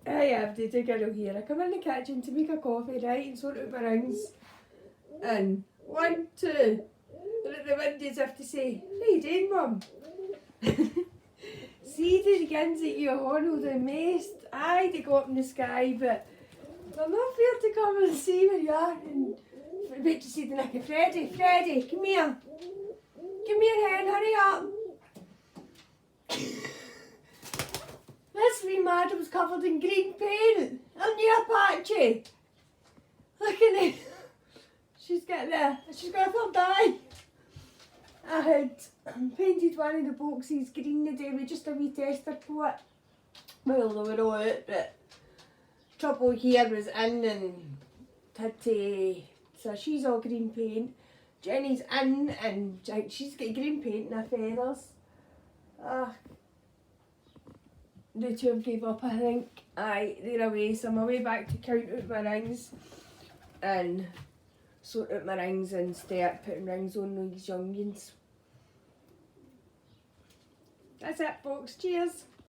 I have to do girl here. I come in the kitchen to make a coffee, right, and sort out my rings. And 1, 2. And at the windows I have to say, how you doing, Mum? See the guns that you honoured the most. Aye, they go up in the sky, but they're not fair to come and see where you are. And wait to see the neck of Freddie. Freddie, come here. Come here, hen, hurry up. This wee madam's covered in green paint. I'm near Patchy. Look at it. She's got a third eye. I had painted one of the boxes green the day with just a wee tester for it. Well, they were all out, but trouble here was in and had to, so she's all green paint. Jenny's in and she's got green paint in her feathers. The two have gave up, I think. Aye, they're away, so I'm away back to count out my rings and sort out my rings and start putting rings on these youngins. That's it, folks. Cheers.